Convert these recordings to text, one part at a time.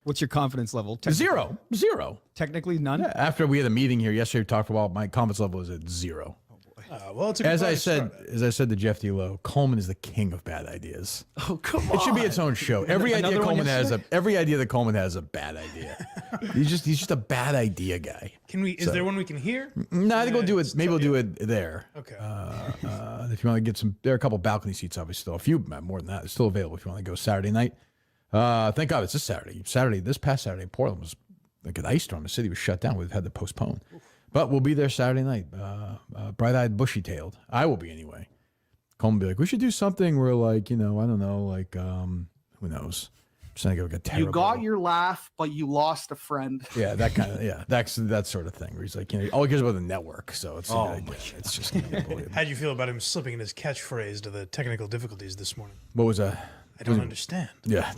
What's your confidence level? Zero. Technically none? Yeah, after we had a meeting here yesterday, we talked about my confidence level is at 0. Well, it's a good As I place to said, start. as I said to Jeff D'Lo, Coleman is the king of bad ideas. Oh, come on. It should be its own show. Every idea Another one Coleman has, yesterday? every idea that Coleman has, is a bad idea. he's just a bad idea guy. Can we? Is there one we can hear? No, I think we'll do it. Maybe we'll do it there. Okay. If you want to get some, there are a couple balcony seats, obviously, still a few more than that. It's still available if you want to go Saturday night. Thank God it's this Saturday. This past Saturday, Portland was like an ice storm. The city was shut down. We've had to postpone. But we'll be there Saturday night. Bright-eyed, bushy-tailed. I will be anyway. Coleman will be like, we should do something where, like, I don't know, like, who knows? Just trying to go get terrible. You got your laugh, but you lost a friend. Yeah, that kind of, that's that sort of thing. Where he's like, all he cares about the network. So it's, it's just unbelievable. How'd you feel about him slipping in his catchphrase to the technical difficulties this morning? What was that? I don't understand. Yeah,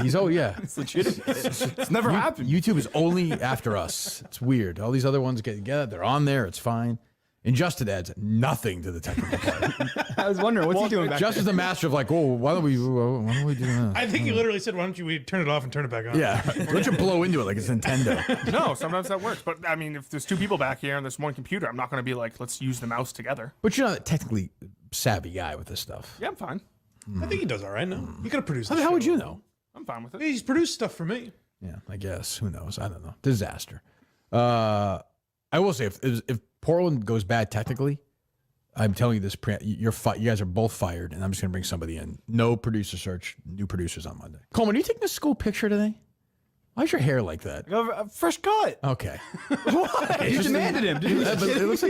he's It's legitimate. It's never happened. YouTube is only after us. It's weird. All these other ones get together. They're on there. It's fine. And Justin adds nothing to the technical part. I was wondering, what's he doing back Justin's the master of like, oh, why don't we do that? I think he literally said, "Why don't we turn it off and turn it back on?" Yeah, why don't you blow into it like it's Nintendo? No, sometimes that works. But I mean, if there's two people back here and there's one computer, I'm not going to be like, let's use the mouse together. But you're not a technically savvy guy with this stuff. Yeah, I'm fine. I think he does all right now. He could have produced. How would you know? I'm fine with it. He's produced stuff for me. Yeah, I guess. Who knows? I don't know. Disaster. I will say, if Portland goes bad technically, I'm telling you this, you guys are both fired, and I'm just going to bring somebody in. No producer search, new producers on Monday. Coleman, are you taking a school picture today? Why's your hair like that? Fresh cut. Okay. What? You demanded him. Didn't you? But it looks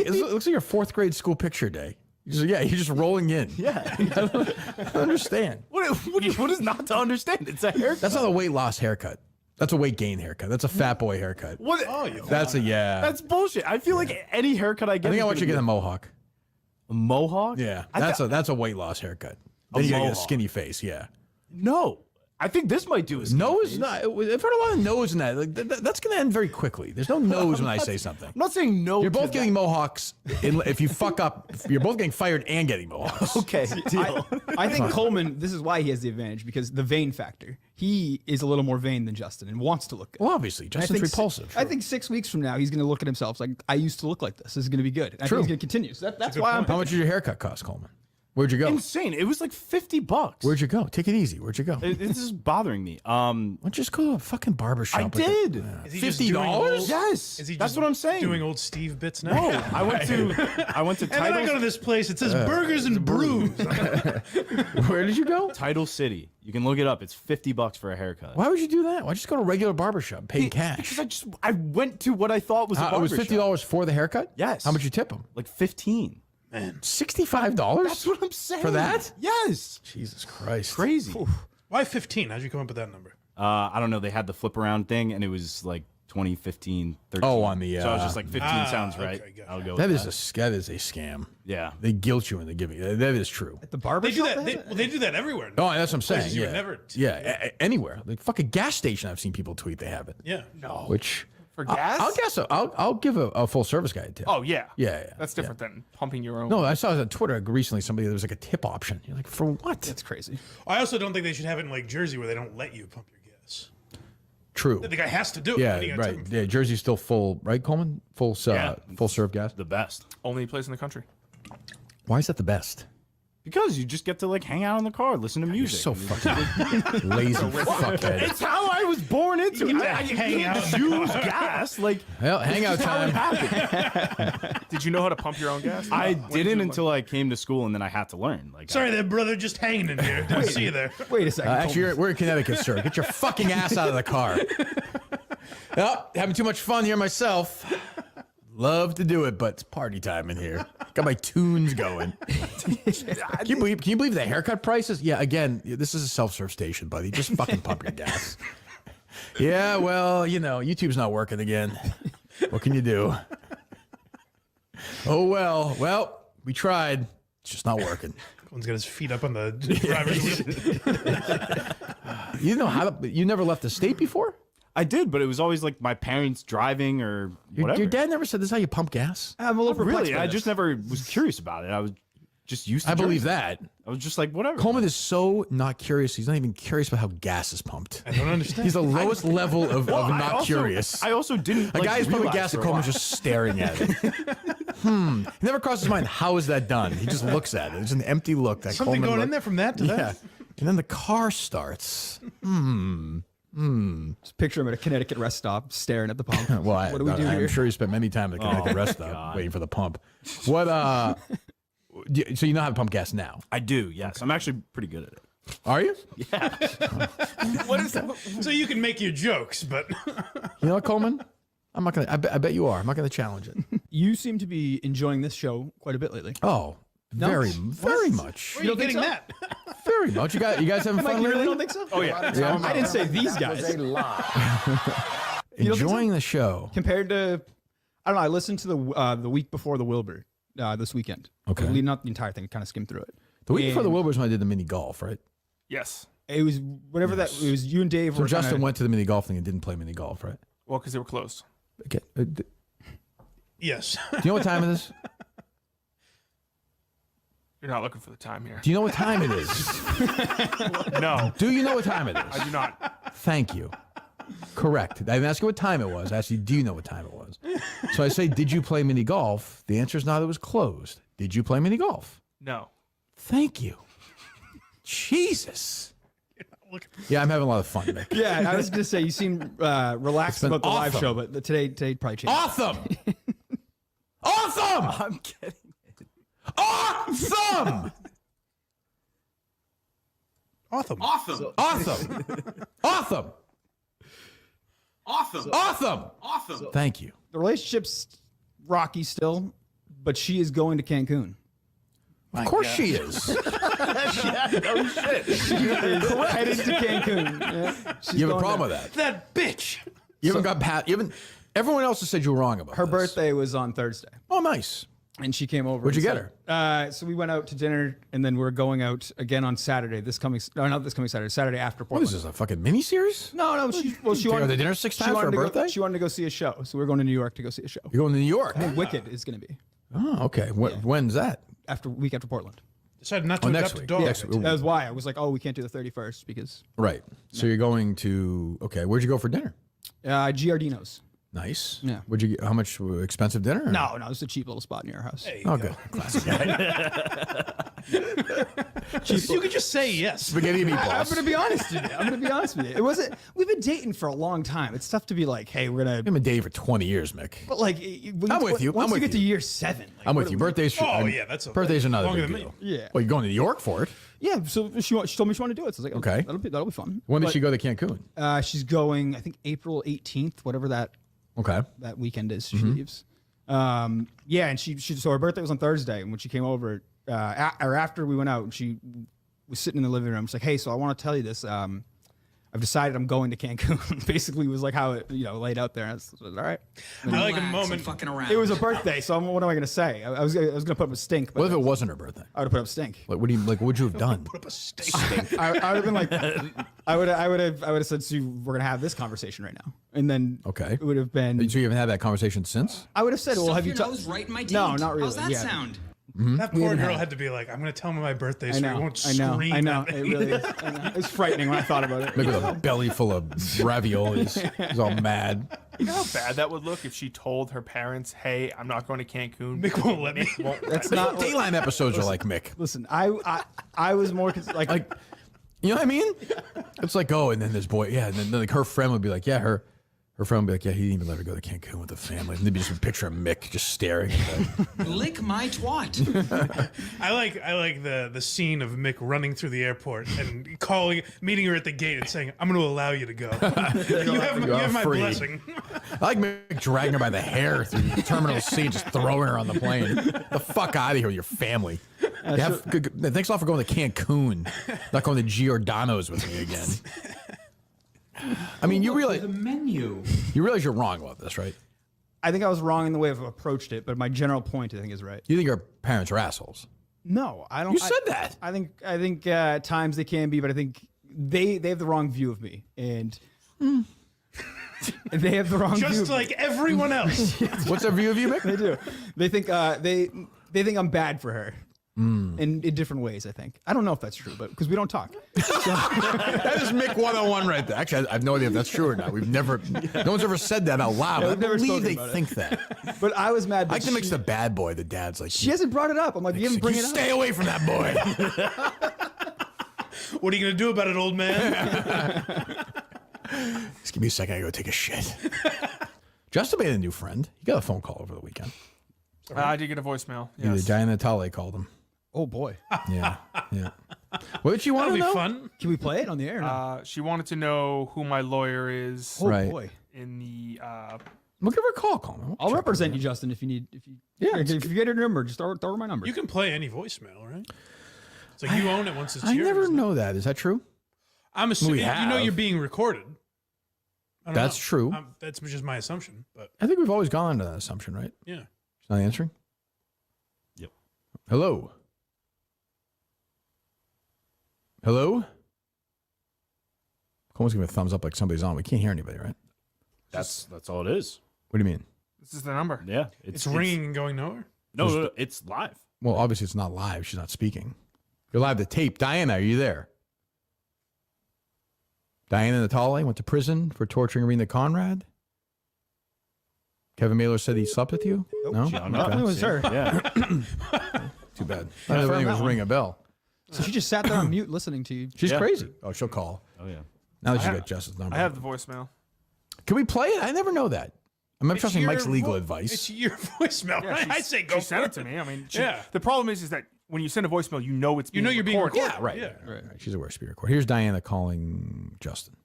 like your 4th grade school picture day. You're just rolling in. Yeah. I don't understand. What is not to understand? It's a haircut. That's not a weight loss haircut. That's a weight gain haircut. That's a fat boy haircut. What? Oh, you That's That's bullshit. I feel like any haircut I get. I think I is want you to gonna get a be mohawk. a mohawk. Yeah, that's a weight loss haircut. Then you gotta get a mohawk. skinny face. Yeah. No, I think this might do. No is not. I've heard a lot of no's in that. Like, that's going to end very quickly. There's no no's when I say something. I'm not saying no. You're both to getting mohawks. If you fuck up, you're both getting fired and getting mohawks. that. Okay, deal. I think Coleman, this is why he has the advantage, because the vain factor. He is a little more vain than Justin and wants to look good. Well, obviously, Justin's repulsive. I think 6 weeks from now, he's going to look at himself like, I used to look like this. This is going to be good. And I True. think he's going to continue. So that's why I'm How much did your haircut cost, Coleman? Where'd you go? Insane. It was like $50. Where'd you go? Take it easy. Where'd you go? This is bothering me. Why don't you just go to a fucking barber shop? I like did. Is he just doing $50? old- Yes. Is he That's just what I'm saying. Doing old Steve bits now. No, I went to And then I go to Title, this place. It says burgers and brews. Where did you go? Title City. You can look it up. It's $50 for a haircut. Why would you do that? Why just go to a regular barber shop, pay cash? Because I went to what I thought was a It barber was $50 shop. for the haircut? Yes. How much you tip him? Like 15. $65? That's what I'm saying. For that? Yes. Jesus Christ. Crazy. Why 15? How'd you come up with that number? I don't know. They had the flip around thing, and it was like 20, 15, 13. Oh, on the, So I was just like, 15 sounds okay, right. gotcha. I'll go That with is a scam. Yeah. They guilt you into giving it. That is true. the barber They do shop. that. They do that everywhere. Oh, that's what I'm saying. Places you Yeah, would never- anywhere. Like fucking gas station. I've seen people tweet they have it. Yeah. Which For gas? I'll guess. I'll give a full service guy a tip. Oh, yeah. Yeah. That's different than pumping your own. No, I saw on Twitter recently somebody there was like a tip option. You're like, for what? That's crazy. I also don't think they should have it in like Jersey where they don't let you pump your gas. True. The guy has to do it. Yeah, What are you gonna right. tell him? Yeah, Jersey's still full, right, Coleman? Full serve gas. the best. Only place in the country. Why is that the best? Because you just get to like hang out in the car, listen to You're music. so fucking lazy fuckhead. It's how I was born into it. I hang out can't in the choose gas. Like, Well, hangout how it time. happened. Did you know how to pump your own gas? I When did didn't you until I came to school, and then I had to learn. Like, Sorry, that brother just hanging in here. Didn't see you there. Wait a second. Actually, we're in Connecticut, sir. Get your fucking ass out of the car. Well, having too much fun here myself. Love to do it, but it's party time in here. Got my tunes going. Can you believe the haircut prices? Yeah, again, this is a self-serve station, buddy. Just fucking pump your gas. Yeah, well, YouTube's not working again. What can you do? Oh, well, we tried. It's just not working. One's got his feet up on the driver's wheel. You never left the state before? I did, but it was always like my parents driving or whatever. Your dad never said this is how you pump gas? I'm a little perplexed Really, by I this. just never was curious about it. I was just used to I believe Jersey. that. I was just like, whatever. Coleman is so not curious. He's not even curious about how gas is pumped. I don't understand. He's the lowest level of not curious. I also didn't. A guy who's pumping gas and and Coleman's just staring at it. He never crosses his mind, how is that done? He just looks at it. It's an empty look. That Something Coleman going look. in there from that to Yeah. that. And then the car starts. Just picture him at a Connecticut rest stop staring at the pump. Well, what do we do I'm here? sure he spent many time at the Connecticut rest stop waiting for the pump. What, so you know how to pump gas now? I do. Yes, I'm actually pretty good at it. Are you? What is that? So you can make your jokes, but You know what, Coleman? I'm not gonna. I bet you are. I'm not gonna challenge it. You seem to be enjoying this show quite a bit lately. Oh, very much, where are you don't think getting so? that? very much. You guys having Mike, fun you really lately? don't think so? Oh yeah. I didn't say these guys. Enjoying the show. Compared to, I don't know. I listened to the week before the Wilbur this weekend. Okay. Leading up the entire thing, kind of skimmed through it. The week before the And Wilbur's when I did the mini golf, right? Yes. It was whatever that. It was you and Dave. So were Justin kinda, went to the mini golf thing and didn't play mini golf, right? Well, because they were closed. Okay. Do Yes. you know what time it is? You're not looking for the time here. Do you know what time it is? No, Do you know what time it I is? do not. Thank you. Correct. I didn't ask you what time it was. I asked you, do you know what time it was? So I say, did you play mini golf? The answer is not. It was closed. Did you play mini golf? No. Thank you. Jesus. Yeah, I'm having a lot of fun, Nick. Yeah, I was gonna say you seem relaxed been about the live awesome. show, but today probably changed. Awesome. Awesome. I'm kidding. Awesome. Awesome. Awesome. Awesome. Awesome. Awesome. Thank you. The relationship's rocky still, but she is going to Cancun. Of course she is. She's headed to Cancun. Yeah, she's You have a going problem there. with that? That bitch. You haven't got pat. You haven't. Everyone else has said you were wrong about Her this. birthday was on Thursday, Oh, nice. and she came over. Where'd you and get said- So we went out to dinner, and then we're going out again on Saturday. Not this coming Saturday. Saturday after What Portland. is this? A fucking mini series? No. She Take her wanted to dinner 6 she times for wanted her to go- birthday? She wanted to go see a show, so we're going to New York to go see a show. You're going to New York. Wicked is going to be Oh, okay. When's that? week after Portland. Decided not to next adopt a week. dog. Next week. That was why I was like, oh, we can't do the 31st because Right. So you're going to. Okay. Where'd you go for dinner? Giardino's. Nice. Yeah. Where'd you get? How much expensive dinner? or- No, it's a cheap little spot near our house. Oh, good. Classic guy. You could just say yes. Spaghetti I'm meatballs. gonna be honest with you. It wasn't. We've been dating for a long time. It's tough to be like, hey, we're gonna. I've been dating for 20 years, Mick. But like, I'm with you. Once I'm you with get to you. year 7, like, I'm what with you. do we- Birthdays. Oh, yeah, that's birthdays are not a longer big than deal. me. Yeah. Well, you're going to New York for it. Yeah. So she told me she wanted to do it. So I was like, Okay. that'll be fun. When did But, she go to Cancun? She's going. I think April 18th, whatever that Okay. weekend is. She Mm-hmm. leaves. Yeah, and she so her birthday was on Thursday, and when she came over, or after we went out, and she was sitting in the living room. She's like, "Hey, so I want to tell you this. I've decided I'm going to Cancun." Basically, was like how it laid out there. And I was all right. I like a moment. fucking around. It was a birthday, so what am I gonna say? I was gonna put up a stink, but What if it wasn't her birthday? I would have put up a stink. Like, what do you like? What'd you have done? Put up a steak. I would have been like, I would have said, "So we're gonna have this conversation right now," and then Okay. it would have been. So you haven't had that conversation since? I would have said, "Well, Stuff have you?" your nose right in my No, taint. not really. How's that Yeah. sound? That poor girl had to be like, I'm going to tell him my birthday so he won't scream I know. at It me. really is. I know. It was frightening when I thought about it. Maybe with a belly full of raviolis. He's all mad. You know how bad that would look if she told her parents, "Hey, I'm not going to Cancun." Mick won't let me. That's not. Dayline episodes are like Mick. Listen, I was more like You know what I mean? It's like, oh, and then this boy, yeah, and then like her friend would be like, yeah, her friend would be like, yeah, he didn't even let her go to Cancun with the family. And there'd be just a picture of Mick just staring at that. Lick my twat. I like the scene of Mick running through the airport and meeting her at the gate and saying, "I'm going to allow you to go. you have my free." blessing." I like Mick dragging her by the hair through Terminal C, just throwing her on the plane. The fuck out of here with your family. Thanks a lot for going to Cancun, not going to Giordano's with me again. I mean, you realize menu. you're wrong about this, right? I think I was wrong in the way I've approached it, but my general point I think is right. You think your parents are assholes? No, I don't. You said that. I think at times they can be, but I think they have the wrong view of me, and they have the wrong view. Just of like everyone else. What's their view of you, Mick? They do. They think they think I'm bad for her. in different ways, I think. I don't know if that's true, but because we don't talk. That is Mick 101 right there. Actually, I have no idea if that's true or not. No one's ever said that out loud. Yeah, I we've never believe spoken they about it. think that. But I was mad. I like to mix the bad boy, the dad's like, She hasn't brought it up. I'm like, you didn't bring it up. Stay away from that boy. What are you going to do about it, old man? Just give me a second. I go take a shit. Justin made a new friend. He got a phone call over the weekend. I did get a voicemail. Yeah, Yes. Diana Natali called him. Oh boy. Yeah, yeah. What did she want That'll to be know? fun. Can we play it on the air? Or not? She wanted to know who my lawyer is Oh Right. boy. in the. We'll give her a call. Call me. I'll represent you, Justin, if you need. Yeah, If you get her number, just throw her my number. You can play any voicemail, right? It's like you own it once it's I yours. never know that. Is that true? I'm assuming We you know have. you're being recorded. I don't That's know. true. That's just my assumption, but I think we've always gone under that assumption, right? yeah. She's not answering? Yep. Hello? Hello? Coleman's giving a thumbs up like somebody's on. We can't hear anybody, right? That's all it is. What do you mean? This is the number. Yeah. It's ringing and going nowhere. No, it's live. Well, obviously it's not live. She's not speaking. You're live to tape. Diana, are you there? Diana Natali went to prison for torturing Rena Conrad. Kevin Mailer said he slept with you? No? Definitely was her. Yeah. Too bad. I never even was ring a bell. So she just sat there on mute listening to you. She's Yeah. crazy. Oh, she'll call. Oh yeah. Now that she's have- got Jess's number. I have the voicemail. Can we play it? I never know that. I'm It's trusting your Mike's legal vo- advice. It's your voicemail, Yeah, right? I say go she for sent it. it to me. I mean, Yeah. The problem is that when you send a voicemail, you know it's You being know you're being recorded. recorded. Yeah, right. Yeah. Right. She's aware of speaker record. Here's Diana calling Justin.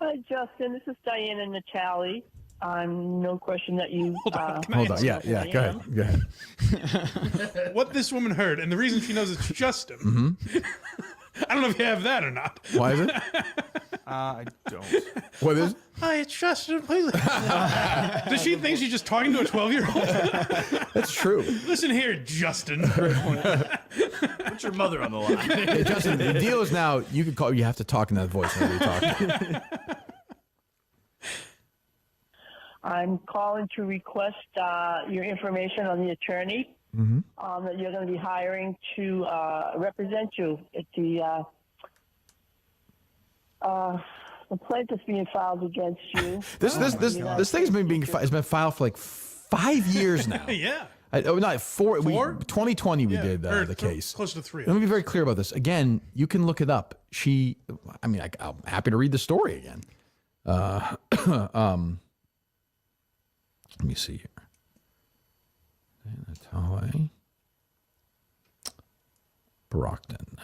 Hi, Justin. This is Diana Natali. I'm no question that you. Hold on. Yeah. Go ahead. Go ahead. What this woman heard, and the reason she knows it's Justin. I don't know if you have that or not. Why is it? I don't. What is? Hi, it's Justin. Please. Does she think she's just talking to a 12-year-old? That's true. Listen here, Justin. Put your mother on the line. Hey, Justin, the deal is now you can call. You have to talk in that voice when you talk. I'm calling to request your information on the attorney that you're going to be hiring to represent you at the plaintiff being filed against you. This thing's been filed for like 5 years now. Yeah. Not four. Four? 2020 we Yeah, did or the case. Close to 3. Let me be very clear about this. Again, you can look it up. I'm happy to read the story again. Let me see here. Natali Brockton.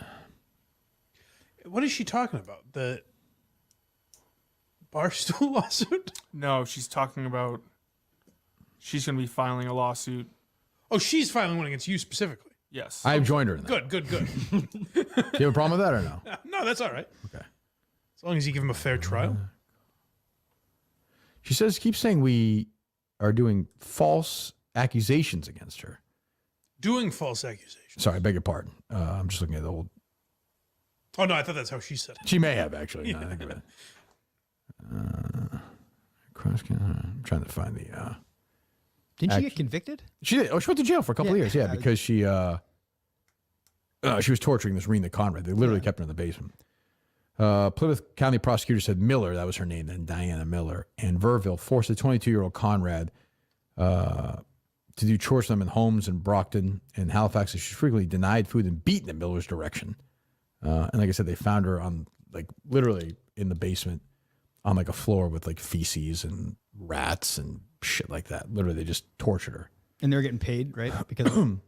What is she talking about? The Barstool lawsuit? No, she's talking about. She's going to be filing a lawsuit. Oh, she's filing one against you specifically. Yes. I've joined her in that. Good. Do you have a problem with that or no? No, that's all right. Okay. As long as you give him a fair trial. She says, keep saying we are doing false accusations against her. Doing false accusations. Sorry, I beg your pardon. I'm just looking at the old. Oh, no, I thought that's how she said it. She may have actually. Now I think of it. I'm trying to find the. Didn't she get convicted? She did. Oh, she went to jail for a couple of years. Yeah, because she was torturing this Rena Conrad. They literally kept her in the basement. Plymouth County prosecutor said Miller, that was her name, then Diana Miller, and Verville forced a 22-year-old Conrad to do chores for them in homes in Brockton and Halifax. She frequently denied food and beaten in Miller's direction. And like I said, they found her on literally in the basement on a floor with feces and rats and shit like that. Literally, they just tortured her. And they're getting paid, right? Because weren't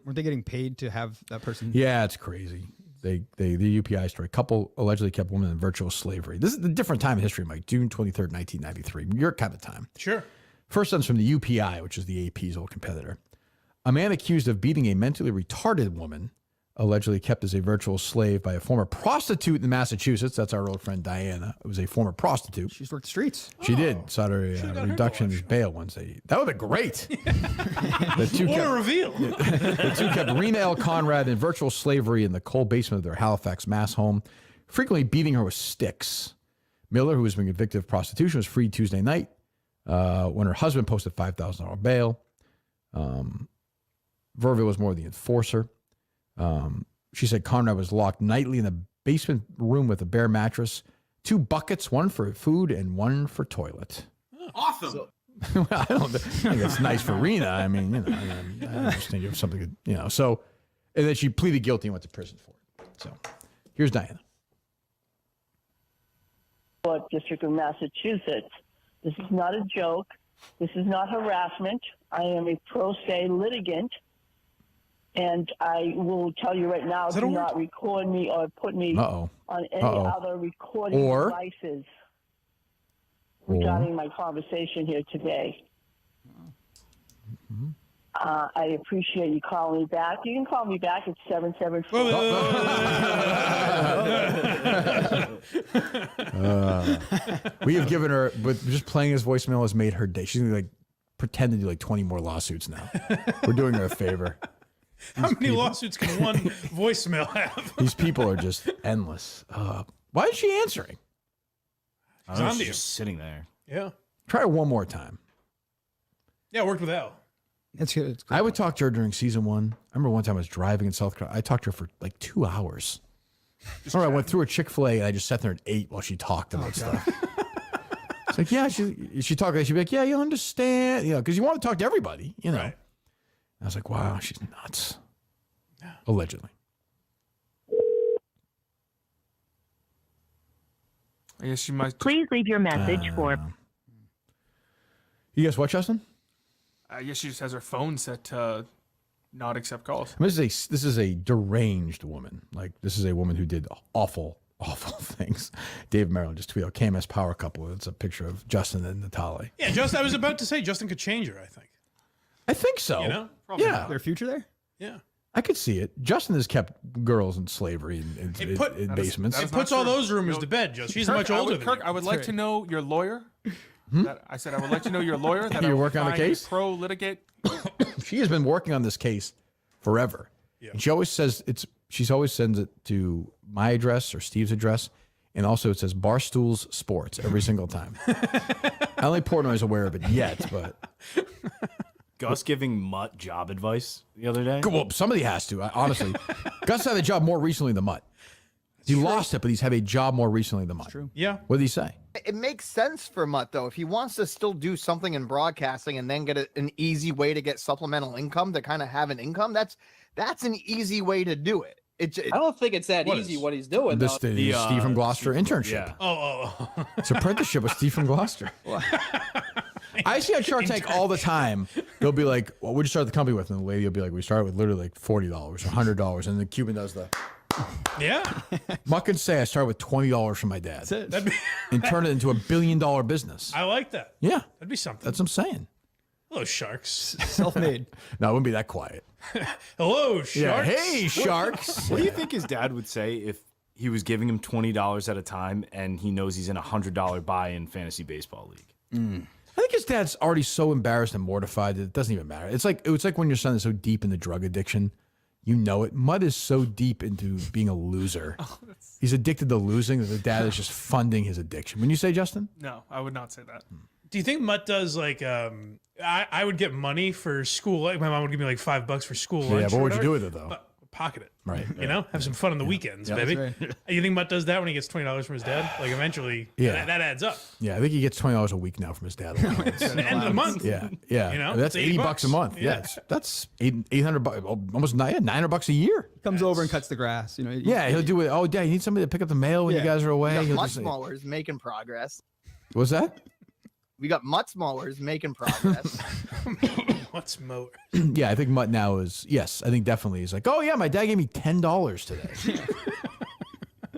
they getting paid to have that person? Yeah, it's crazy. The UPI story. Couple allegedly kept women in virtual slavery. This is a different time in history, Mike. June 23rd, 1993. Your kind of time. Sure. First sentence from the UPI, which is the AP's old competitor. A man accused of beating a mentally retarded woman, allegedly kept as a virtual slave by a former prostitute in Massachusetts. That's our old friend Diana. It was a former prostitute. She's worked the streets. She did. Sought a her reduction in to his bail Wednesday. That would have been great. The two What a kept, reveal. the two kept Rena L. Conrad in virtual slavery in the cold basement of their Halifax, Mass home, frequently beating her with sticks. Miller, who was being convicted of prostitution, was freed Tuesday night when her husband posted $5,000 bail. Verville was more the enforcer. She said Conrad was locked nightly in the basement room with a bare mattress, 2 buckets, one for food and one for toilet. Awesome. Well, I don't think it's nice for Rena. I mean, I understand you have something, so, and then she pleaded guilty and went to prison for it. So here's Diana. District of Massachusetts. This is not a joke. This is not harassment. I am a pro se litigant, and I will tell you right now, do not record me or put me on any other recording devices regarding my conversation here today. I appreciate you calling me back. You can call me back at 774. We have given her, but just playing his voicemail has made her day. She's going to pretend to do 20 more lawsuits now. We're doing her a favor. How many lawsuits can one voicemail have? These people are just endless. Why is she answering? I don't know, she's just sitting there. Yeah. Try it one more time. Yeah, I worked with Al. That's good. I would talk to her during season 1. I remember one time I was driving in South Carolina. I talked to her for 2 hours. I went through a Chick-fil-A and I just sat there and ate while she talked about stuff. It's like, yeah, she talked. She'd be like, yeah, you understand, because you want to talk to everybody, Right. I was like, wow, she's nuts. Allegedly. I guess she might. Please leave your message for. You guys what, Justin? I guess she just has her phone set to not accept calls. This is a deranged woman. This is a woman who did awful, awful things. Dave Maryland just tweeted out KMS power couple. It's a picture of Justin and Natali. Yeah, I was about to say Justin could change her, I think. I think so. Probably yeah. not. Their future there? Yeah. I could see it. Justin has kept girls in slavery in basements. It puts all those rumors to bed, Justin. She's much older than Kirk, you. I would like to know your lawyer. I said I would like to know your lawyer. That You're I will working on the find case? Pro litigate. She has been working on this case forever. Yeah. And she always says she always sends it to my address or Steve's address. And also it says Barstools Sports every single time. Only Portnoy is aware of it yet, but Gus giving Mutt job advice the other day. well, somebody has to, honestly. Gus had a job more recently than Mutt. He lost it, but he's had a job more recently than Mutt. True. Yeah. What did he say? It makes sense for Mutt, though. If he wants to still do something in broadcasting and then get an easy way to get supplemental income to kind of have an income, that's an easy way to do it. I don't think it's that easy what he's doing. The Steve from Gloucester internship. Yeah. Oh. It's apprenticeship with Steve from Gloucester. I see on Shark Tank all the time. They'll be like, well, what'd you start the company with? And the lady will be like, we started with literally $40 or $100. And the Cuban does the... Yeah. Mutt can say I started with $20 from my dad. That's it. And turn it into $1 billion business. I like that. Yeah. That'd be something. That's what I'm saying. Hello, sharks. Self-made. No, it wouldn't be that quiet. Hello, sharks. Yeah. Hey, sharks. What do you think his dad would say if he was giving him $20 at a time and he knows he's in a $100 buy-in fantasy baseball league? I think his dad's already so embarrassed and mortified that it doesn't even matter. It's like when your son is so deep into drug addiction. You know it. Mutt is so deep into being a loser. He's addicted to losing that the dad is just funding his addiction. When you say, Justin? No, I would not say that. Do you think Mutt does I would get money for school. Like my mom would give me like $5 for school lunch. Yeah, but what would you do with whatever. it though? Pocket it. Right. Have some fun on the weekends, baby. Right. You think Mutt does that when he gets $20 from his dad? Like eventually, Yeah. that adds up. Yeah, I think he gets $20 a week now from his dad. At the end of the month. Yeah. it's That's $80 a month. Yeah. That's $800, almost $900 a year. Comes over and cuts the grass. Yeah, he'll do it. Oh, Dad, you need somebody to pick up the mail when you guys are away. We He'll got just Mutt say- Smallers making progress. What's that? We got Mutt Smallers making progress. What's more? Yeah, I think Mutt now is, yes, I think definitely is like, oh yeah, my dad gave me $10 today.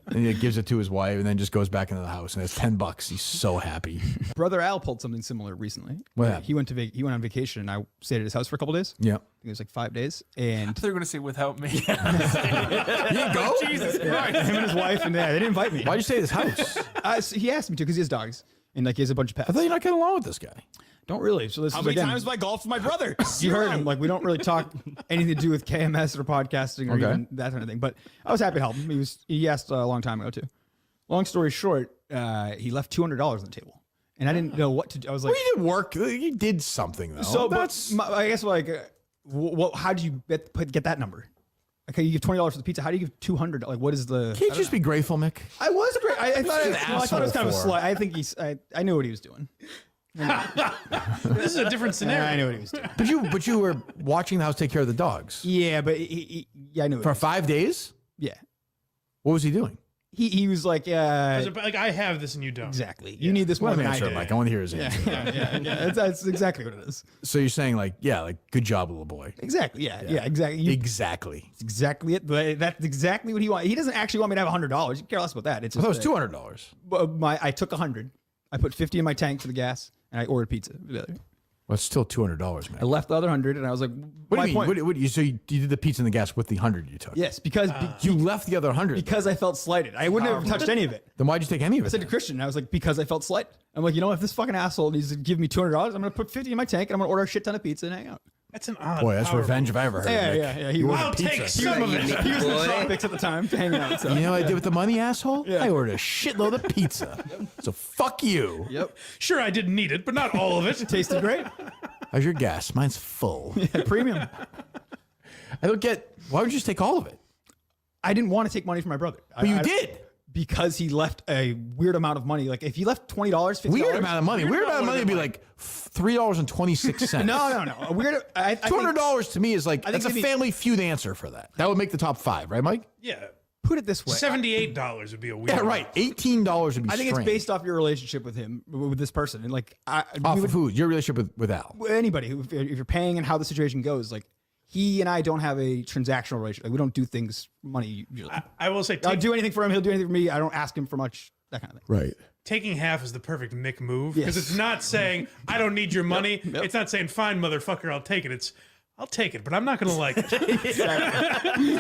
And he gives it to his wife and then just goes back into the house and has $10. He's so happy. Brother Al pulled something similar recently. What happened? He went on vacation and I stayed at his house for a couple days. Yeah. I think it was like 5 days. And They're going to say without me. You didn't go? Jesus Christ. him and his wife and they didn't invite me. Why'd you stay at his house? So he asked me to because he has dogs and he has a bunch of pets. I thought you're not getting along with this guy. Don't really. So this How is many again. times have I golfed with my brother? You heard him. We don't really talk anything to do with KMS or podcasting or Okay. even that kind of thing. But I was happy to help him. He asked a long time ago too. Long story short, he left $200 on the table, and I didn't know what to do. I was like, Well, you did work. You did something though. so. That's I guess How do you get that number? Okay, you give $20 for the pizza. How do you give $200? Like, what is the? Can't you just be grateful, Mick? I was great. I thought an I thought it was kind of a asshole slight. I think I knew what he was doing. This is a different scenario. I knew what he was doing. But you were watching the house take care of the dogs Yeah, but I knew it. for 5 days. Yeah, What was he doing? he was like, Like, I have this and you don't. exactly. You need this more Let than me I answer do. it, Mike. I want to hear his answer. Yeah. That's exactly what it is. So you're saying like good job, little boy. Exactly. Yeah. Exactly. Exactly. That's exactly it. But that's exactly what he wants. He doesn't actually want me to have $100. You care less about that. It's I just thought it was $200. I took 100. I put 50 in my tank for the gas, and I ordered pizza. Well, it's still $200, man. I left the other 100, and I was like, What do you my mean? point- So you did the pizza and the gas with the 100 you took? Yes, because You left the other 100. because I felt slighted. I wouldn't have touched any of it. Then why'd you take any of I it? said to Christian, I was like, because I felt slighted. I'm like, if this fucking asshole needs to give me $200, I'm going to put 50 in my tank, and I'm going to order a shit ton of pizza and hang out. That's an odd. Boy, that's power revenge move. if I ever heard. Yeah. Mick. He was, I'll take some of it. he was in the tropics at the time, hanging out. So. You know what I did with the money, asshole? Yeah. I ordered a shitload of pizza. So fuck you. Yep. Sure, I didn't need it, but not all of it. Tasted great. How's your gas? Mine's full. Premium. I don't get. Why would you just take all of it? I didn't want to take money from my brother. But you did. Because he left a weird amount of money. Like if he left $20, $50. Weird amount of money. Weird amount of money would be like $3.26. No. A weird. I think- $200 to me is like that's a maybe- Family Feud answer for that. That would make the top 5, right, Mike? Yeah. Put it this way. $78 would be a weird. Yeah, right. $18 would be. I think strange. it's based off your relationship with him, with this person, and like off of who? Your relationship with Al. anybody who, if you're paying and how the situation goes, like he and I don't have a transactional relationship. Like, we don't do things money usually. I will say, I'll do anything for him. He'll do anything for me. I don't ask him for much. That kind of thing. Right. taking half is the perfect Mick move because Yes. it's not saying I don't need your money. Yep. It's not saying fine, motherfucker, I'll take it. It's I'll take it, but I'm not going to like it.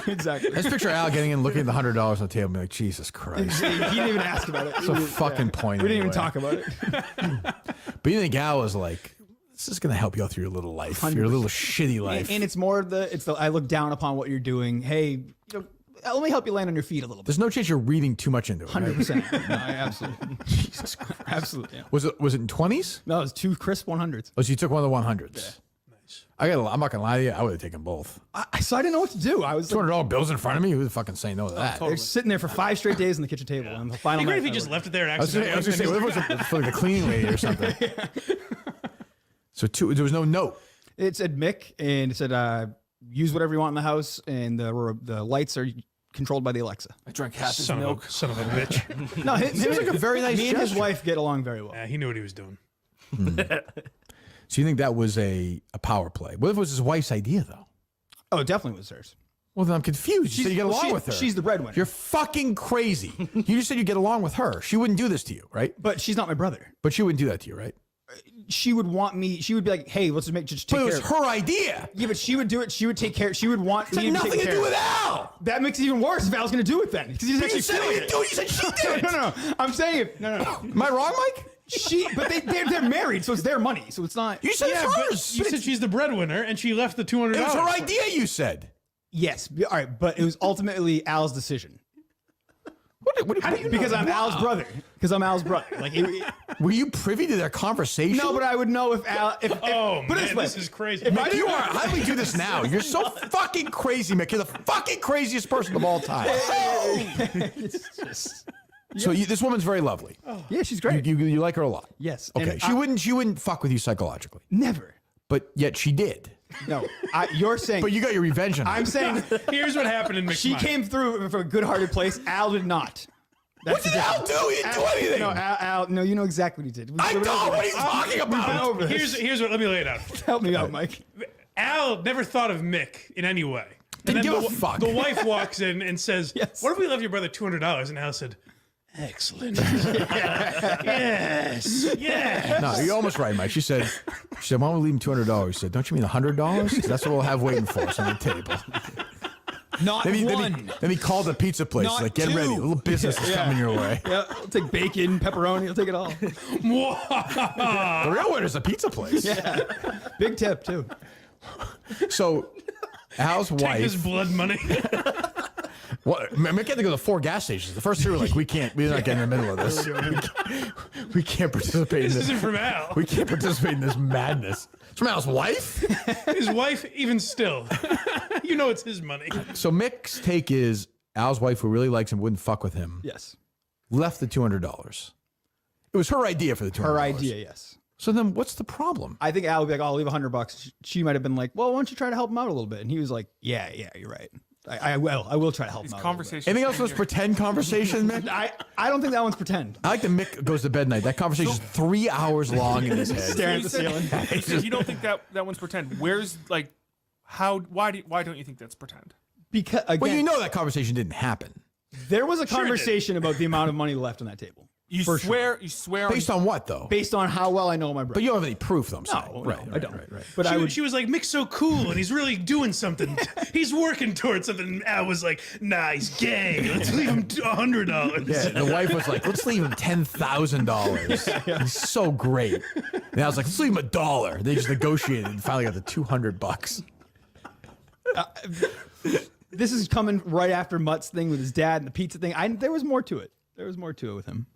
Exactly. I just picture Al getting in, looking at the $100 on the table, and be like, Jesus Christ. He didn't even ask about it. So fucking point. We didn't even anyway. talk about it. But you think Al was like, this is going to help you out through your little life, your little shitty life. And it's more of the I look down upon what you're doing. Hey, let me help you land on your feet a little bit. There's no chance you're reading too much into it. Right? 100%. No, absolutely. Jesus Christ. Absolutely. Yeah. Was it in 20s? No, it was 2 crisp 100s. Oh, so you took one of the 100s. Yeah. Nice. I'm not gonna lie to you. I would have taken both. So I didn't know what to do. I was like, $200 bills in front of me. Who would fucking say no to that? they're sitting there for 5 straight days on the kitchen table. And the final It'd be great night, if he I just was- left it there I was gonna say, what if it was for like the cleaning lady or something? So there was no note. It said Mick, and it said use whatever you want in the house, and the lights are controlled by the Alexa. I drank half his Son milk. of a bitch. No, Seems like a very nice me and his gesture. wife get along very well. Yeah, he knew what he was doing. So you think that was a power play? What if it was his wife's idea though? Oh, it definitely was hers. Well, then I'm confused. You said you get along with her. She's the breadwinner. You're fucking crazy. You just said you get along with her. She wouldn't do this to you, right? But she's not my brother. But she wouldn't do that to you, right? She would want me. She would be like, "Hey, let's just take But it care was of it." her idea. Yeah, but she would do it. She would take care. She would want It me had to nothing take to care do of with it. Al. That makes it even worse if Al's going to do it then, because he's But actually you said he feeling didn't do it. You said she did. No. I'm saying it. No. Am I wrong, Mike? But they're married, so it's their money. So it's not. You said Yeah, it's but hers. you said she's the breadwinner, and she left the $200. It was her idea, you said. Yes. All right, but it was ultimately Al's decision. What do you Because know? I'm Al's brother. Because I'm Al's brother. Like, Were you privy to their conversation? no, but I would know if Al. Oh, put it man, way. this is crazy. Mick, you are. How do we do this now? You're so fucking crazy, Mick. You're the fucking craziest person of all time. It's just, So this woman's very lovely. yeah, she's great. You like her a lot. Yes. Okay. and She wouldn't fuck with you psychologically, never. but yet she did. No, you're saying. But you got your revenge on her. I'm saying Here's what happened in Mick's she mind. came through from a good-hearted place. Al did not. What did Al do? He didn't do anything. No, Al. No, you know exactly what he did. I know what are you talking We've been about. over this. Here's what. Let me lay it out. Help me out, Mike. Al never thought of Mick in any way. Didn't and then give a fuck. The wife walks in and says, Yes. "What if we left your brother $200?" And Al said, "Excellent. Yes, yes." No, you're almost right, Mike. She said, "Why don't we leave him $200?" She said, "Don't you mean $100? That's what we'll have waiting for us on the table." Not Then one. he called the pizza place. Not He's like, get two. ready. A little business is coming your way. Yeah, I'll take bacon, pepperoni. I'll take it all. The real winner's a pizza place. Big tip too. So Al's Take his wife, blood money. What? Mick had to go to 4 gas stations. The first 2 were like, we're not getting in the middle of this. We can't participate in This this. isn't from Al. We can't participate in this madness. It's from Al's wife? His wife, even still. You know it's his money. So Mick's take is Al's wife, who really likes him, wouldn't fuck with him, Yes. left the $200. It was her idea for the $200. Her idea, yes. So then what's the problem? I think Al would be like, "Oh, I'll leave $100." She might have been like, "Well, why don't you try to help him out a little bit?" And he was like, "Yeah, you're right. I will try to help him out." Conversation. Anything else was pretend conversation, Mick? I don't think that one's pretend. I like that Mick goes to bed night. That conversation's 3 hours long in his head. Staring at the ceiling. He said, you don't think that one's pretend? Where's like, why don't you think that's pretend? Because again, Well, you know that conversation didn't happen. there was a Sure it did. conversation about the amount of money left on that table. You For swear, you swear. Based on what, though? Based on how well I know my brother. But you don't have any proof, though, I'm saying. No, I don't. Right. But I would. She was like, Mick's so cool and he's really doing something. He's working towards something. And Al was like, nah, he's gay. Let's leave him $100. Yeah, the wife was like, let's leave him $10,000. He's so great. And I was like, let's leave him $1. They just negotiated and finally got the $200. This is coming right after Mutt's thing with his dad and the pizza thing. There was more to it. There was more to it with him.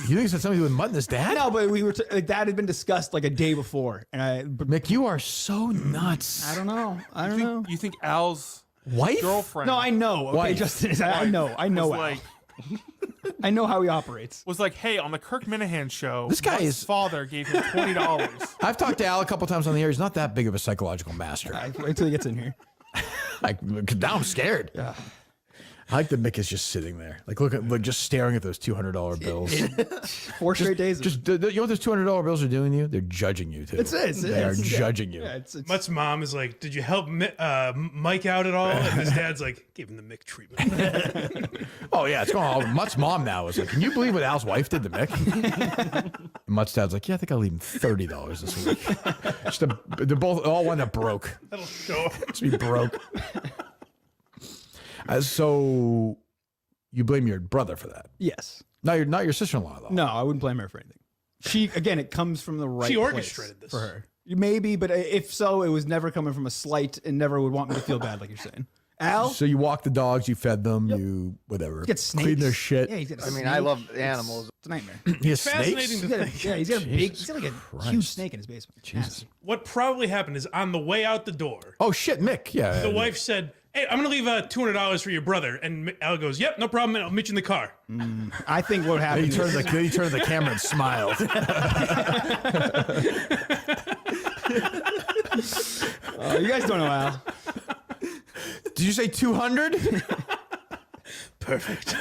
You think it's something with Mutt and his dad? No, but we were like, that had been discussed like a day before, and Mick, you are so nuts. I don't know. I don't know. You think Al's Wife? girlfriend? No, I know. Okay, Wife. Justin, I know. I know. was Al. like, I know how he operates. was like, hey, on the Kirk Minahan show, This guy Mutt's is- father gave him $20. I've talked to Al a couple times on the air. He's not that big of a psychological master. Wait till he gets in here. Like, now I'm scared. Yeah. I like that Mick is just sitting there, like just staring at those $200 bills. 4 straight days. You know what those $200 bills are doing to you? They're judging you too. They are judging you. Yeah, it's Mutt's mom is like, did you help Mike out at all? And his dad's like, give him the Mick treatment. Oh yeah, it's going on. Mutt's mom now is like, can you believe what Al's wife did to Mick? And Mutt's dad's like, yeah, I think I'll leave him $30 this week. They're both all one that broke. That'll show him. Just be broke. So you blame your brother for that? yes. Not your sister-in-law though. No, I wouldn't blame her for anything. She again, it comes from the right. She place orchestrated this. for her. Maybe, but if so, it was never coming from a slight, and never would want me to feel bad, like you're saying. Al, So you walked the dogs, you fed them, you whatever. he gets snakes. Clean their shit. Yeah, he's got a I mean, snake. I love animals. It's a nightmare. He has Fascinating snakes. to He's got a, think. yeah, he's got a big. Jesus He's got like a Christ. huge snake in his basement. Jesus. What probably happened is on the way out the door, Oh shit, Mick. Yeah. the wife said, hey, I'm going to leave $200 for your brother. And Al goes, yep, no problem. I'll meet you in the car. I think what He happened. turned is- the camera and smiled. you guys don't know Al. Did you say 200? Perfect.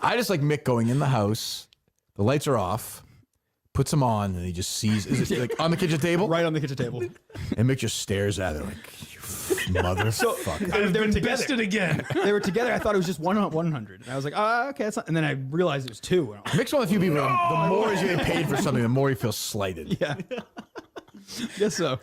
I just like Mick going in the house. The lights are off. Puts them on, and he just sees. Is it like on the kitchen table? Right on the kitchen table. And Mick just stares at it like, you motherfucker. I've they were been together. bested again. They were together. I thought it was just 100. And I was like, okay, that's not. And then I realized it was 2. And I'm like, Mick's one of the few people. The more he's getting paid for something, the more he feels slighted. yeah. Guess so.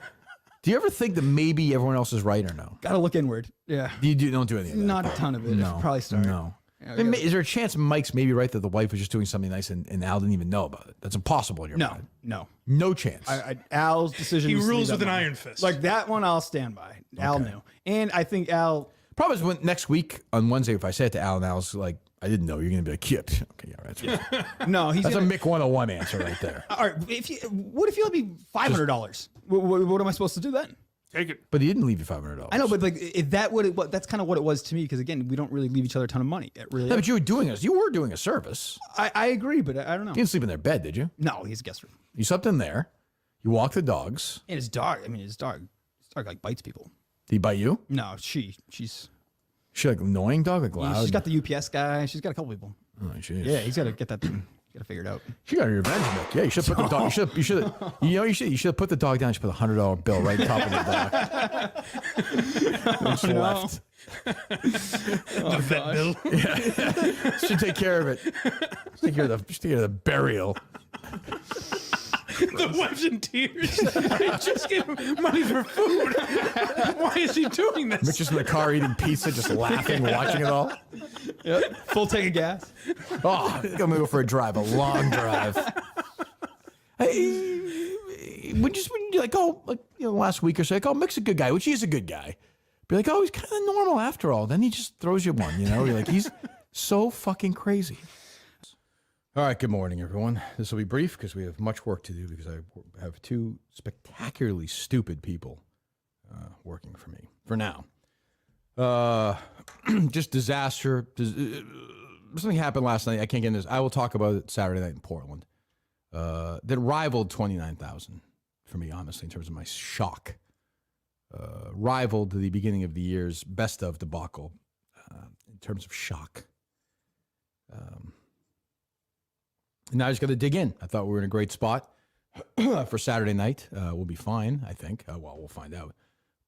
Do you ever think that maybe everyone else is right or no? Got to look inward. Yeah. Don't do anything. Not a ton of it. No. Probably start. No. Yeah, And is there a chance Mike's maybe right that the wife was just doing something nice and Al didn't even know about it? That's impossible in your mind. No. No chance. Al's decision. He was to rules leave with that an money. iron fist. Like that one, I'll stand by. Al knew, and I think Al. Problem is when next week on Wednesday, if I say it to Al and Al's like, I didn't know, you're going to be like, yep. Okay, yeah, right. That's, No, he's that's a gonna, Mick 101 answer right there. all right. What if you let me $500? What am I supposed to do then? Take it. But he didn't leave you $500. I know, but like if that would that's kind of what it was to me because again, we don't really leave each other a ton of money. It really. Yeah, but you were doing a service. I agree, but I don't know. You didn't sleep in their bed, did you? No, he's a guest room. You slept in there. You walked the dogs. And his dog. I mean, his dog like bites people. Did he bite you? No, she's She like annoying dog, like loud. she's got the UPS guy. She's got a couple people. Oh, jeez. Yeah, he's got to get that thing. Got to figure it out. She got her revenge, Mick. Yeah, you should put the dog. You should have put the dog down. You should put a $100 bill right on top of the dog. And she left. The vet bill. Should take care of it. Take care of the burial. The wife's in tears. I just gave him money for food. Why is he doing this? Mick's just in the car eating pizza, just laughing, watching it all. Yep. Full tank of gas. Oh, I think I'm gonna go for a drive, a long drive. Hey, when you like, last week or so, like, Mick's a good guy, which he is a good guy. Be like, oh, he's kind of normal after all. Then he just throws you one, you know? You're like, he's so fucking crazy. All right, good morning, everyone. This will be brief because we have much work to do because I have two spectacularly stupid people working for me for now. Just disaster. Something happened last night. I can't get into this. I will talk about it Saturday night in Portland. That rivaled 29,000 for me, honestly, in terms of my shock. Rivaled the beginning of the year's best of debacle in terms of shock. And now I just got to dig in. I thought we were in a great spot for Saturday night. We'll be fine, I think. Well, we'll find out.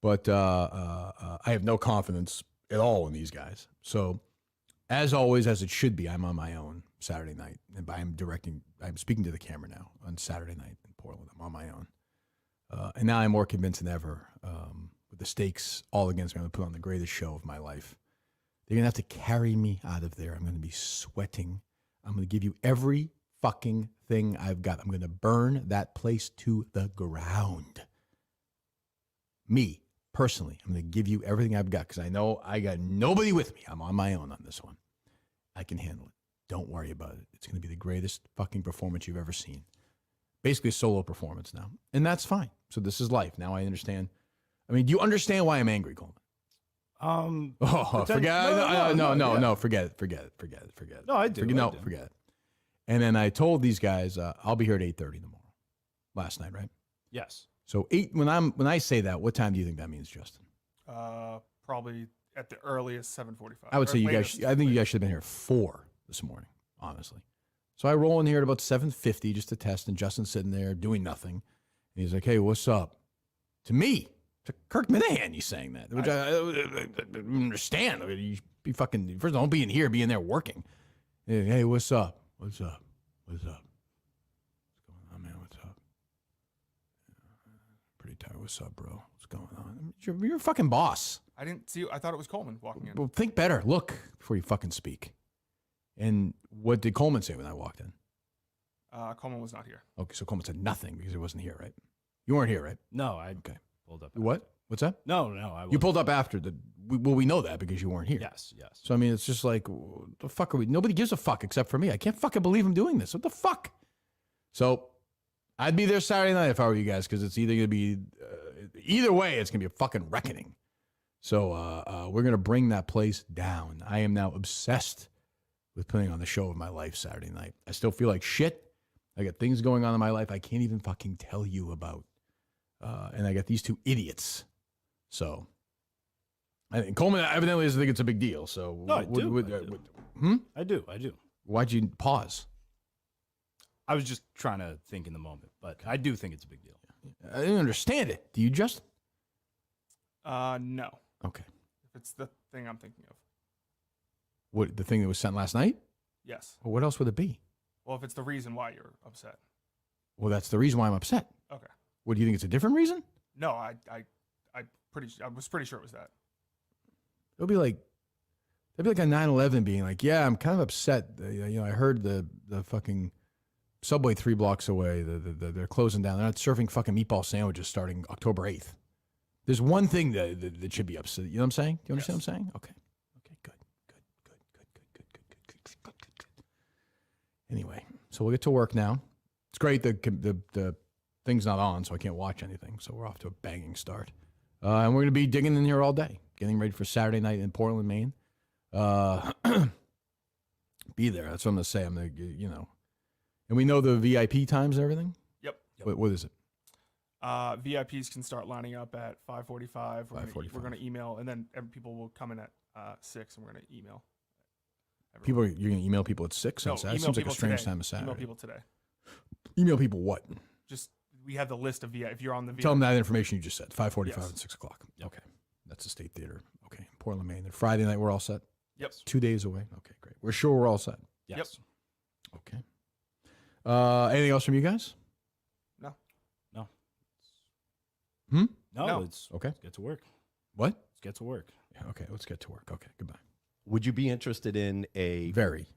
But I have no confidence at all in these guys. So, as always, as it should be, I'm on my own Saturday night. And I'm speaking to the camera now on Saturday night in Portland. I'm on my own. And now I'm more convinced than ever, with the stakes all against me, I'm going to put on the greatest show of my life. They're going to have to carry me out of there. I'm going to be sweating. I'm going to give you every fucking thing I've got. I'm going to burn that place to the ground. Me, personally, I'm going to give you everything I've got because I know I got nobody with me. I'm on my own on this one. I can handle it. Don't worry about it. It's going to be the greatest fucking performance you've ever seen. Basically a solo performance now. And that's fine. So this is life. Now I understand. I mean, do you understand why I'm angry, Coleman? Forget it. No, forget it. No, I do. Forget it. And then I told these guys, I'll be here at 8:30 tomorrow. Last night, right? Yes. So when I say that, what time do you think that means, Justin? Probably at the earliest 7:45. I would say you guys. I think you guys should have been here at 4 this morning, honestly. So I roll in here at about 7:50 just to test, and Justin's sitting there doing nothing. And he's like, "Hey, what's up?" To me, to Kirk Minahan, he's saying that, which I understand. I mean, you be fucking first. Don't be in here, be in there working. Hey, what's up? What's up? What's up? What's going on, man? What's up? Pretty tired. What's up, bro? What's going on? You're a fucking boss. I didn't see. I thought it was Coleman walking in. Well, think better. Look before you fucking speak. And what did Coleman say when I walked in? Coleman was not here. Okay, so Coleman said nothing because he wasn't here, right? You weren't here, right? No, I pulled up. What? What's that? No, You pulled up after we know that because you weren't here. Yes. So, I mean, it's just like, what the fuck are we? Nobody gives a fuck except for me. I can't fucking believe I'm doing this. What the fuck? So, I'd be there Saturday night if I were you guys because it's either going to be, either way, it's going to be a fucking reckoning. So, we're going to bring that place down. I am now obsessed with putting on the show of my life Saturday night. I still feel like shit. I got things going on in my life I can't even fucking tell you about. And I got these two idiots. So, I think Coleman evidently doesn't think it's a big deal. So, No, I do. I do. Why'd you pause? I was just trying to think in the moment, but I do think it's a big deal. I didn't understand it. Do you, Justin? No. Okay. If it's the thing I'm thinking of. What, the thing that was sent last night? Yes. Well, what else would it be? Well, if it's the reason why you're upset. Well, that's the reason why I'm upset. Okay. What, do you think it's a different reason? No, I was pretty sure it was that. It'll be like, a 9/11 being like, yeah, I'm kind of upset. I heard the fucking Subway 3 blocks away. They're closing down. They're not serving fucking meatball sandwiches starting October 8th. There's one thing that should be upset. You know what I'm saying? Do you understand what I'm saying? Okay. Good. Anyway, so we'll get to work now. It's great. The thing's not on, so I can't watch anything. So we're off to a banging start. And we're going to be digging in here all day, getting ready for Saturday night in Portland, Maine. Be there. That's what I'm going to say. I'm going to, and we know the VIP times and everything? Yep. What is it? VIPs can start lining up at 5:45. We're going to email, and then people will come in at 6, and we're going to email. You're going to email people at 6 on Saturday? Seems like a strange time of Saturday. Email people today. Email people what? Just, we have the list of VIP. If you're on the VIP. Tell them that information you just said, 5:45 Yes. and 6 o'clock. Okay. That's the State Theater. Okay. Portland, Maine. And Friday night, we're all set? Yep. 2 days away. Okay, great. We're sure we're all set. Yes. Okay. Anything else from you guys? No. No, it's Okay. Let's get to work. What? Let's get to work. Yeah, okay, let's get to work. Okay, goodbye. Would you be interested in a Very.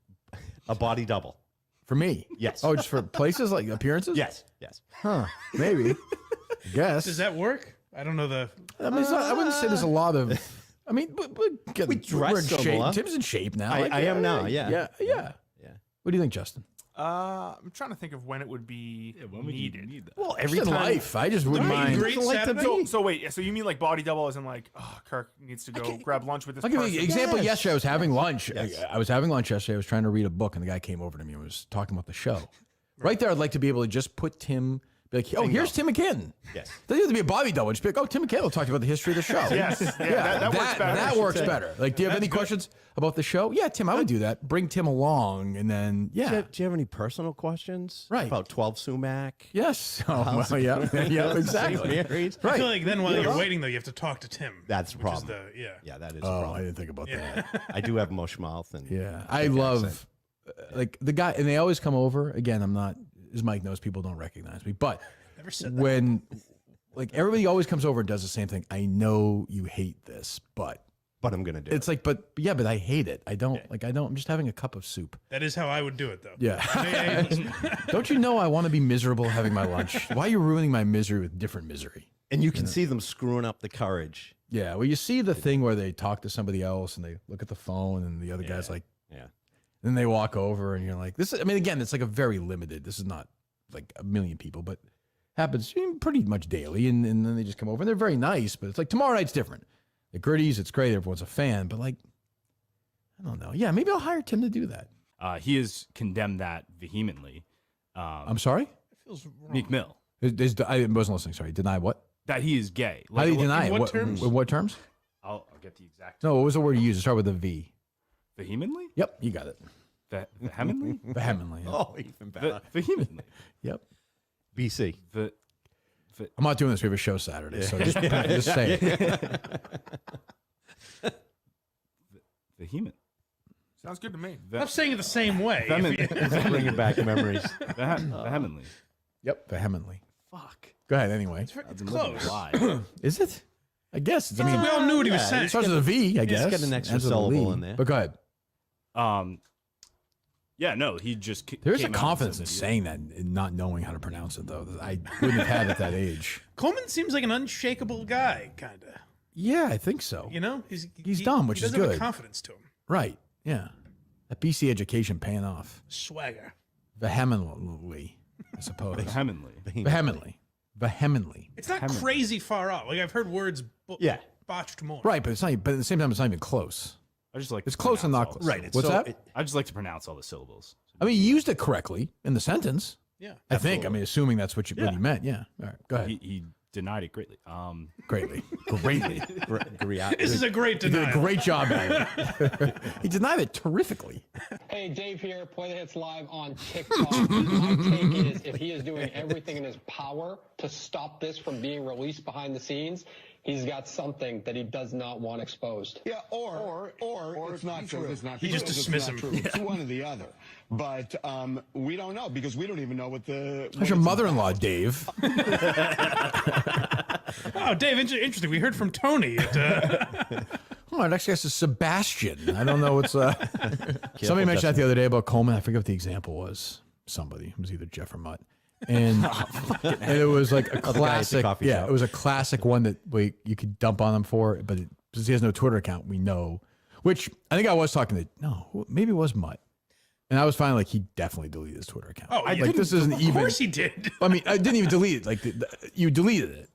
body double? For me? Yes. Oh, just for places like appearances? Yes. Huh. Maybe. I guess. Does that work? I don't know the. I mean, I wouldn't say there's a lot of. I mean, We dress we're in shape. similar. Tim's in shape now. I am now. Yeah. Yeah. What do you think, Justin? I'm trying to think of when it would be needed. need that? Well, Every every time. life, I just wouldn't mind. Great Saturday. So wait, so you mean like body double as in like, oh, Kirk needs to go grab lunch with this I'll give person? you an example. Yes. Yesterday, I was having lunch. Yes. I was having lunch yesterday. I was trying to read a book, and the guy came over to me and was talking about the show. Right there, I'd like to be able to just put Tim, be like, oh, here's Tim McKinnon. Yes. Doesn't have to be a body double. Just be like, oh, Tim McKinnon will talk about the history of the show. Yes, that works better. That works better. Like, do you have any questions about the show? Yeah, Tim, I would do that. Bring Tim along, and then, Do you have any personal questions? Right. About 12 sumac? Yes. Oh, well, yeah, exactly. Married? I feel like then while you're waiting though, you have to talk to Tim. That's the which is problem. yeah. That is a Oh, problem. I didn't think about that. I do have mush mouth. And Yeah, I love like the guy, and they always come over. Again, I'm not, as Mike knows, people don't recognize me, but Never said that. when like everybody always comes over and does the same thing. I know you hate this, but But I'm going to do it's like, but I hate it. I don't like. I don't. I'm just having a cup of soup. That is how I would do it though. Yeah. Don't you know I want to be miserable having my lunch? Why are you ruining my misery with different misery? And you can see them screwing up the courage. Yeah. Well, you see the thing where they talk to somebody else and they look at the phone and the other guy's like, Yeah. then they walk over and you're like, this is, I mean, again, it's like a very limited, this is not like a million people, but happens pretty much daily. And then they just come over and they're very nice, but it's like tomorrow night's different. The Gritties, it's great. Everyone's a fan, but like, I don't know. Yeah. Maybe I'll hire Tim to do that. He has condemned that vehemently. I'm sorry? Meek Mill. I wasn't listening. Sorry. Deny what? That he is gay. How do you deny in it? what terms? In what terms? I'll get the exact. No, what was the word you used? It started with a V. Vehemently? Yep. You got it. Vehemently? Vehemently. Yeah. Oh, even better. Vehemently. Yep. BC. I'm not doing this. We have a show Saturday, so just say it. Vehement. Sounds good to me. I'm saying it the same way. Bringing back memories. Vehemently. Yep. Vehemently. Fuck. Go ahead. Anyway. It's close. Lie. Is it? I guess. I We mean, all knew what he was Yeah, saying. it starts with a V, I guess. get an extra Ends with a syllable Lee. in there. But go ahead. Yeah, no, he just. There's a came out and confidence said in that he- saying that and not knowing how to pronounce it, though, that I wouldn't have had at that age. Coleman seems like an unshakable guy, kind of. Yeah, I think so. You know, He's dumb, which he is does have good. a confidence to him. Right. Yeah. That BC education paying off. Swagger. Vehemently, I suppose. Vehemently. Vehemently. It's not crazy far off. Like I've heard words botched more. Right, but it's not. But at the same time, it's not even close. I just like. It's to close and pronounce not all close. the Right. What's syllables. that? I just like to pronounce all the syllables. I mean, you used it correctly in the sentence. Yeah. I think. I mean, assuming that's what you really meant. Yeah. All right. Go ahead. He denied it greatly. Greatly. Greatly. This is a great He did a denial. great job at it. He denied it terrifically. Hey, Dave here, Play the Hits Live on TikTok. My take is if he is doing everything in his power to stop this from being released behind the scenes, he's got something that he does not want exposed. Yeah, or it's not true. It's not You true. just dismiss It's him. not true. It's one or the other. But we don't know because we don't even know what the. How's your mother-in-law, Dave? Oh, Dave, interesting. We heard from Tony. Oh, our next guest is Sebastian. I don't know what's. Somebody mentioned that the other day about Coleman. I forget what the example was. Somebody. It was either Jeff or Mutt. And, and it was like a guy at the classic. coffee Yeah, shop. it was a classic one that you could dump on him for, but since he has no Twitter account, we know. Which I think I was talking to. Maybe it was Mutt. And I was finally like, he definitely deleted his Twitter account. Oh, like this isn't even. Of course he did. I mean, I didn't even delete it. Like you deleted it.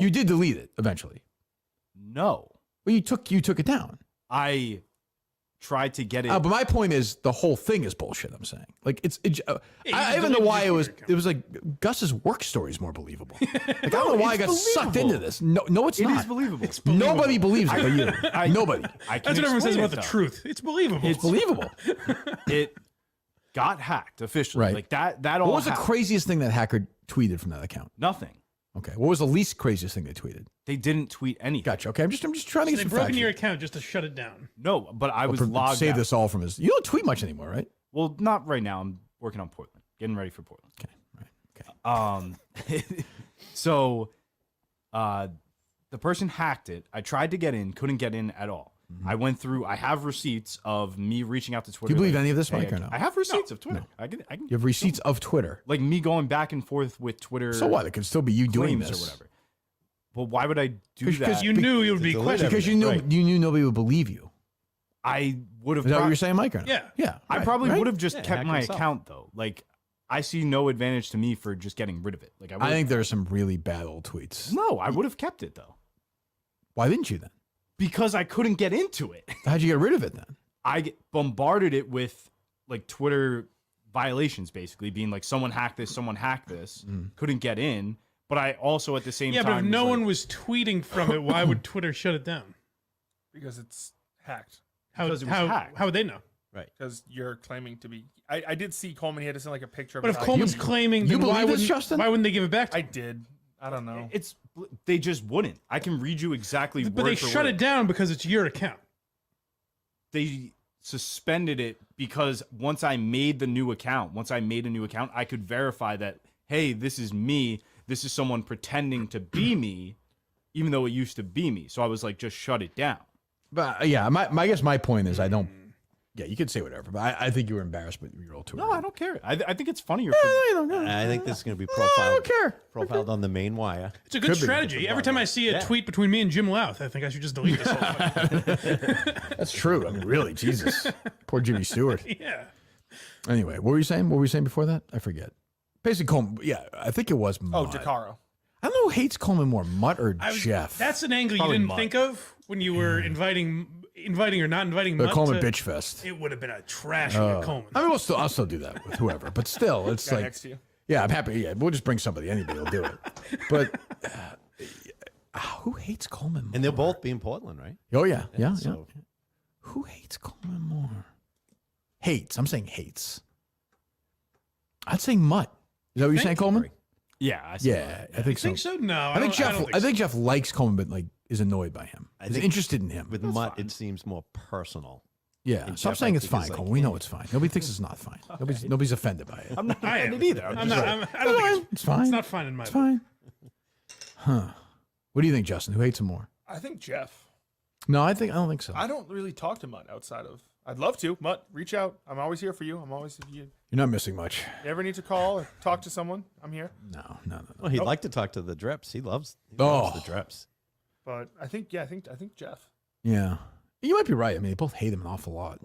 You did delete it eventually. No. Well, you took it down. I tried to get it. But my point is, the whole thing is bullshit. I'm saying, like Yeah, I you even know deleted why your it was. Twitter account. It was like Gus's work story is more believable. Like I don't know why I got sucked into this. No, it's It not. is believable. Nobody believes it, but you. Nobody. I That's what everyone says about the truth. It's believable. It's believable. It got hacked officially. Right. Like that all What was the happened. craziest thing that hacker tweeted from that account? Nothing. Okay. What was the least craziest thing they tweeted? They didn't tweet anything. Gotcha. Okay. I'm just trying to get They've some broken facts. your account just to shut it down. No, but I was logged Save out. this all from his. You don't tweet much anymore, right? Well, not right now. I'm working on Portland. Getting ready for Portland. Okay. Right. Okay. So the person hacked it. I tried to get in, couldn't get in at all. I went through. I have receipts of me reaching out to Twitter. Do you believe like, any of this, hey, Mike, or no? I have receipts of Twitter. I can. You have receipts of Twitter. Like me going back and forth with Twitter. So what? It could still be you doing claims this or whatever. Well, why would I do that? Because you knew it would be questioned. Because you knew nobody would believe you. I would have. Is that what you're saying, Mike? Or no? Yeah. I probably would have just Yeah, kept hack my himself. account though. Like, I see no advantage to me for just getting rid of it. Like, I think there are some really bad old tweets. no, I would have kept it though Why didn't you then? because I couldn't get into it. How'd you get rid of it then? bombarded it with like Twitter violations, basically being like, someone hacked this, couldn't get in. But I also at the same time, but if no was one was tweeting from it, why would Twitter shut it down? Because it's hacked. Because it was hacked. How would they know? Because you're claiming to be. I did see Coleman. He had to send like a picture of But his if ID. Coleman's claiming, you then why believe this, wouldn't, Justin? why wouldn't they give it back to I him? did. I don't know. they just wouldn't. I can read you exactly. But they shut it down because it's your account. They suspended it because once I made a new account, I could verify that, hey, this is me. This is someone pretending to be me, even though it used to be me. So I was like, just shut it down. But yeah, I guess my point is I don't. Yeah, you could say whatever, but I think you were embarrassed with your old Twitter. No, I don't care. I think it's funnier. I think this is going to be profiled. care. Profiled on the main wire. It's a good strategy. Every time I see a tweet between me and Jim Louth, I think I should just delete this whole thing. That's true. I mean, really, Jesus. Poor Jimmy Stewart. Yeah. Anyway, what were you saying? What were you saying before that? I forget. Basically, Coleman. Yeah, I think it was Mutt. DeCaro. I don't know who hates Coleman more, Mutt or Jeff. That's an angle you Probably didn't Mutt. think of when you were inviting or not inviting the Mutt Coleman to- bitch fest. It would have been a trash with Coleman. I mean, I'll still do that with whoever, but still, it's Guy like, next to you. yeah, I'm happy. Yeah, we'll just bring somebody. Anybody will do it. But who hates Coleman more? And they'll both be in Portland, right? Oh yeah, yeah. so- Who hates Coleman more? Hates. I'm saying hates. I'd say Mutt. Is that what you're saying, Coleman? Yeah, I see Yeah, that. I think so. Think so? No, I think don't- Jeff. don't I so. think Jeff likes Coleman, but like is annoyed by him. I He's think interested in him. With Mutt, it seems more personal. Yeah, And stop Jeff, saying I it's think, fine, is like, Coleman. We know it's fine. Nobody thinks it's not fine. Nobody's offended by it. I'm not I am. offended either. I'm not. I don't think It's fine. it's not fine in my It's book. fine. Huh? What do you think, Justin? Who hates him more? I think Jeff. No, I don't think so. I don't really talk to Mutt outside of. I'd love to. Mutt, reach out. I'm always here for you. I'm always if you You're not missing much. ever need to call or talk to someone, I'm here. No. Well, he'd like to talk to the Dreps. He loves the Dreps. But I think Jeff. Yeah, you might be right. I mean, they both hate him an awful lot.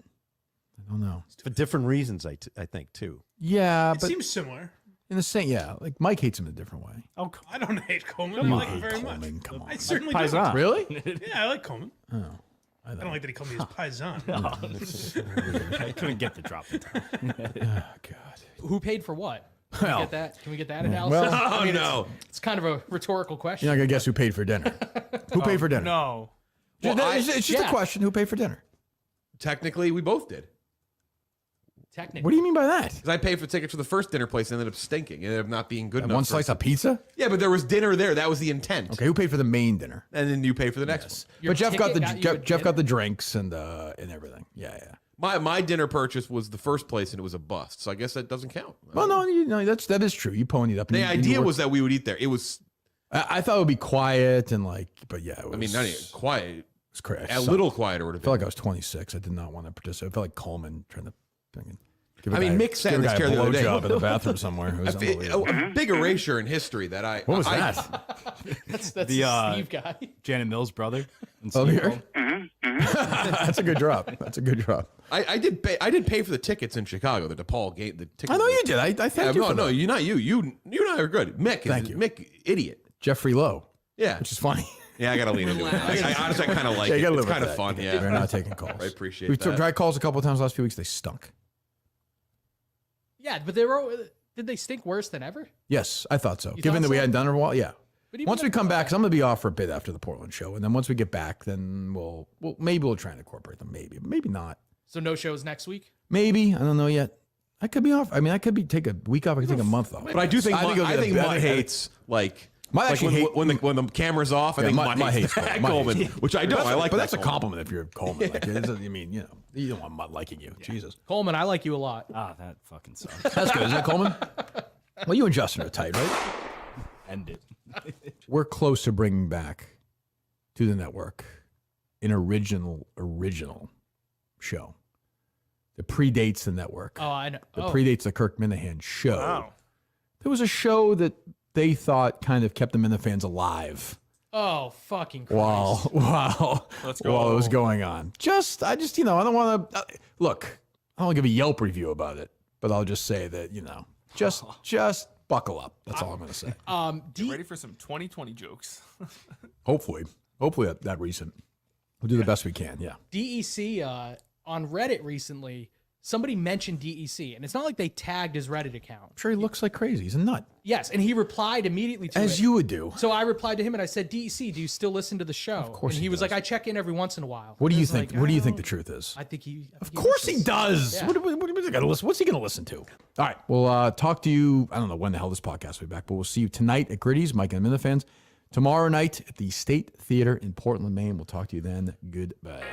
I don't know. For different reasons, I think, too. Yeah, It but seems similar. in the same, yeah, like Mike hates him in a different way. Oh, I don't hate Coleman. You I like him hate very Coleman, much. come on. I certainly Paisan. Really? do. Yeah, I like Coleman. Oh, I don't like that he called me his paisan. I couldn't get the drop. Oh God. Who paid for what? Well, Get that? Can we get that analysis? well, I mean, it's kind of a rhetorical question. you're not gonna guess who paid for dinner. Who paid for dinner? No. It's just a question. Who paid for dinner? Technically, we both did. Technically. What do you mean by that? Because I paid for tickets for the first dinner place and ended up stinking. It ended up not being good enough. One for slice us. of pizza? Yeah, but there was dinner there. That was the intent. Okay, who paid for the main dinner? And then you pay for the next one. Your But Jeff got ticket the got you a Jeff got dinner? the drinks and everything. Yeah. My dinner purchase was the first place and it was a bust. So I guess that doesn't count. Well, no, that is true. You ponied up. and The you idea worked- was that we would eat there. It was, I thought it would be quiet and like, but yeah, it was, I mean, not even quiet. It was crazy. A little quieter would have I felt been. like I was 26. I did not want to participate. I felt like Coleman trying to. Give I mean, Mick sat in this chair the other day. blowjob in the bathroom somewhere. It was unbelievable. A big erasure in history that I. What was I- that? That's The, the Steve guy. Janet Mills' brother. And Oh, Steve here? That's a good drop. That's a good drop. I did pay for the tickets in Chicago, the DePaul game. The tickets. I know you did. I thank you no, for no, that. you not you. You and I are good. Mick, Thank you. Mick, idiot. Jeffrey Lowe, Yeah, which is funny. yeah. I gotta lean into it. I honestly kind of like Yeah, you it. gotta It's live with kind of that. fun. We're Yeah, not taking calls. I appreciate We've that. tried calls a couple of times the last few weeks. They stunk. Yeah, but did they stink worse than ever? Yes, I thought so. You Given thought that we so? hadn't done it in a while, yeah. But even Once we if- come back, because I'm going to be off for a bit after the Portland show, and then once we get back, then maybe we'll try and incorporate them. Maybe not. So no shows next week? Maybe, I don't know yet. I could be off. I mean, I could take a week off. I could take a month off. But I do think it'll I get think better. Mutt hates like. Mutt Like actually when the camera's off, I think Mutt Mutt hates hates Coleman. Coleman, which I don't. I like but that that's a Coleman. compliment if you're Coleman. Like, it doesn't- I mean, you don't want Mutt liking you. Jesus, Coleman, I like you a lot. Ah, that fucking sucks. that's good, isn't it, Coleman? Well, you and Justin are tight, right? End it. We're close to bringing back to the network an original show that predates the network. Oh, I know. That Oh, predates the Kirk Minahan show. Wow. There was a show that they thought kind of kept the Minifans alive Oh, fucking Christ. While Let's go. while it was going on. I don't want to look. I don't want to give a Yelp review about it, but I'll just say that just buckle up. That's all I'm going to say. Get ready for some 2020 jokes. Hopefully that recent. We'll do the best we can. Yeah. DEC on Reddit recently. Somebody mentioned DEC, and it's not like they tagged his Reddit account. I'm sure he looks like crazy. He's a nut. Yes, and he replied immediately to it. As you would do. So I replied to him and I said, DEC, do you still listen to the show? Of course and he he was does. like, I check in every once in a while. What do you And think? like, What do you think the truth is? I think he. Of course he does. Yeah. What's he going to listen to? All right. We'll talk to you. I don't know when the hell this podcast will be back, but we'll see you tonight at Gritty's, Mike and the Minifans. Tomorrow night at the State Theater in Portland, Maine. We'll talk to you then. Goodbye.